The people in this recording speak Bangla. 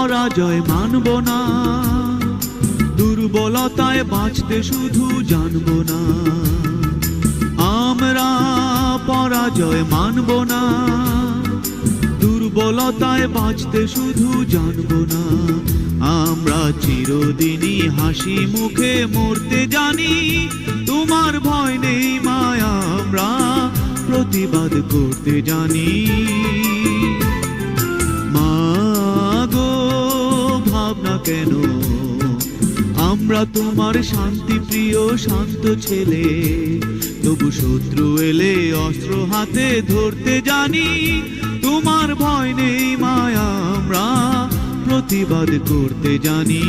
পরাজয় মানব না, দুর্বলতায় বাঁচতে শুধু জানব না। আমরা পরাজয় মানব না, দুর্বলতায় বাঁচতে শুধু জানব না। আমরা চিরদিনই হাসি মুখে মরতে জানি, তোমার ভয় নেই মায়া, আমরা প্রতিবাদ করতে জানি। মা গো ভাবনা কেন, আমরা তোমার শান্তি প্রিয় শান্ত ছেলে, তবু শত্রু এলে অস্ত্র হাতে ধরতে জানি। তোমার ভয় নেই মায়া, আমরা প্রতিবাদ করতে জানি।